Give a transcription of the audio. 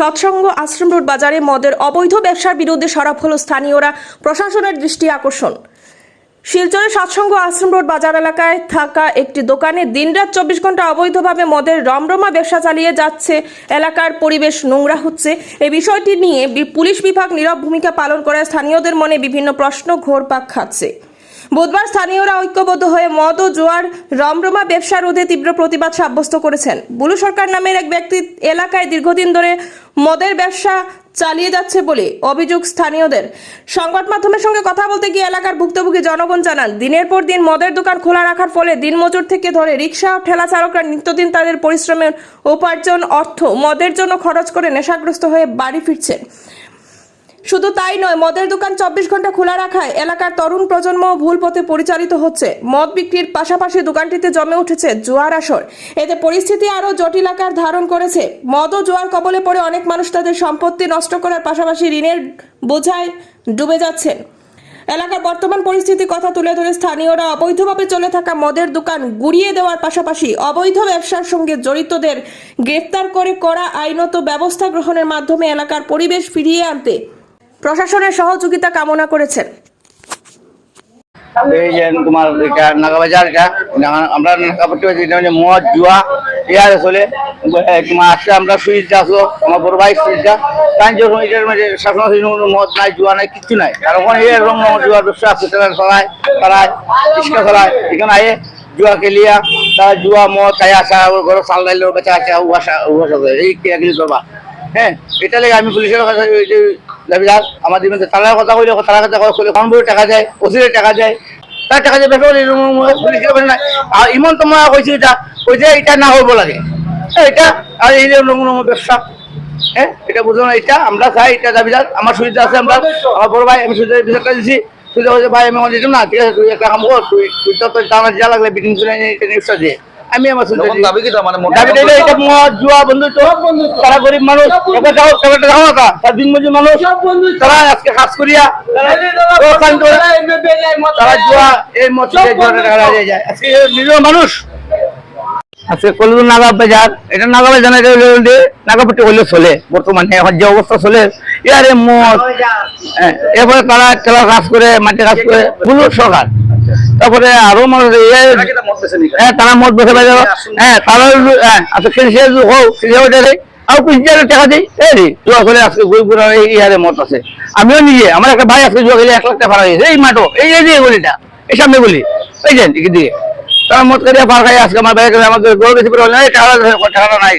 সৎসঙ্গ আশ্রম road বাজারে মদের অবৈধ ব্যবসার বিরুদ্ধে সরব হলো স্থানীয়রা, প্রশাসনের দৃষ্টি আকর্ষণ। শিলচরে সৎসঙ্গ আশ্রম রোড বাজার এলাকায় থাকা একটি দোকানে দিনরাত 24 ঘন্টা অবৈধভাবে মদের রমরমা ব্যবসা চালিয়ে যাচ্ছে। এলাকার পরিবেশ নোংরা হচ্ছে। এই বিষয়টি নিয়ে পুলিশ বিভাগ নীরব ভূমিকা পালন করে স্থানীয়দের মনে বিভিন্ন প্রশ্ন ঘুরপাক খাচ্ছে। বুধবার স্থানীয়রা ঐক্যবদ্ধ হয়ে মদ ও জুয়ার রমরমা ব্যবসা রোধে তীব্র প্রতিবাদ সাব্যস্ত করেছেন। বুলু সরকার নামের এক ব্যক্তি এলাকায় দীর্ঘদিন ধরে মদের ব্যবসা চালিয়ে যাচ্ছে বলে অভিযোগ স্থানীয়দের। সংবাদ মাধ্যমের সঙ্গে কথা বলতে গিয়ে এলাকার ভুক্তভোগী জনগণ জানান, দিনের পর দিন মদের দোকান খোলা রাখার ফলে দিনমজুর থেকে ধরে রিক্সা ও ঠেলা চালকরা নিত্যদিন তাদের পরিশ্রমের উপার্জন অর্থ মদের জন্য খরচ করে নেশাগ্রস্ত হয়ে বাড়ি ফিরছেন। শুধু তাই নয়, মদের দোকান 24 ঘন্টা খোলা রাখায় এলাকার তরুণ প্রজন্ম ভুল পথে পরিচালিত হচ্ছে। মদ বিক্রির পাশাপাশি দোকানটিতে জমে উঠেছে জুয়ার আসর। এতে পরিস্থিতি আরও জটিল আকার ধারণ করেছে। মদ ও জুয়ার কবলে পড়ে অনেক মানুষ তাদের সম্পত্তি নষ্ট করার পাশাপাশি ঋণের বোঝায় ডুবে যাচ্ছেন। এলাকার বর্তমান পরিস্থিতি কথা তুলে ধরে স্থানীয়রা অবৈধভাবে চলে থাকা মদের দোকান গুড়িয়ে দেওয়ার পাশাপাশি অবৈধ ব্যবসার সঙ্গে জড়িতদের গ্রেফতার করে কড়া আইনত ব্যবস্থা গ্রহণের মাধ্যমে এলাকার পরিবেশ ফিরিয়ে আনতে প্রশাসনের সহযোগিতা কামনা করেছেন। এই যে তোমার নাগাবাজার আমরা নাগাপট্টি মদ জুয়া ইয়ার চলে তোমার আসছে। আমরা সুইচটা আসলো আমার বড় ভাই সুইচটা মদ নাই জুয়া নাই কিচ্ছু নাই। কারণ এর রং জুয়ার ব্যবসা আছে, চলায় তারায় রিক্সা চলায়, এখানে আয়ে জুয়া খেলিয়া তারা জুয়া মদ খাই আসা ঘর চাল ডাইল বেচা আসা এই কিনাকিনি করবা। হ্যাঁ, এটা লেগে আমি পুলিশের কাছে দাবিদার। আমাদের তারার কথা কইলে তারা কথা কইলে কম বড় টাকা যায়, ওসির টাকা যায়, তার টাকা যায় পুলিশের নাই। আর ইমন তোমার কইছে এটা ওই যে এটা না হইব লাগে এটা। আর এই যে ব্যবসা, হ্যাঁ এটা বুঝলো না। এটা আমরা চাই, এটা দাবিদার। আমার সুবিধা আছে, আমরা আমার বড় ভাই আমি সুবিধা বিচারটা দিচ্ছি। সুবিধা হয়েছে ভাই আমি আমার দিতাম না, ঠিক আছে তুই একটা কাম কর, তুই তো দাম যা লাগলে বিটিং করে নিউজটা দিয়ে আমি আমার এটা মদ জুয়া বন্ধু তো তারা গরিব মানুষ, তারা দিনমজুর মানুষ, তারা আজকে কাজ করিয়া তারা জুয়া এই মদ যায় আজকে নিজের মানুষ। আজকে কলকাতা নাগা বাজার, এটা নাগা বাজার নাগাপট্টি হইলে চলে বর্তমানে যে অবস্থা চলে। ইয়ারে মদ এরপরে তারা খেলার কাজ করে, মাটির কাজ করে বুলু সরকার। তারপরে আরো মানুষ তারা মদ বসে বাজার, হ্যাঁ তারা টাকা দিই জুয়া খেলে আজকে ইয়ারে মদ আছে। আমিও নিজে, আমার একটা ভাই আজকে জুয়া খেলে 1 লাখ টাকা ভাড়া হয়েছে এই মাঠো এই যে গলিটা এই সামনে গলি এই যে দিকে তারা মদ খাইয়া ভাড়া খাই আজকে আমার ভাই আমাদের গরু বেশি করে টাকা নাই।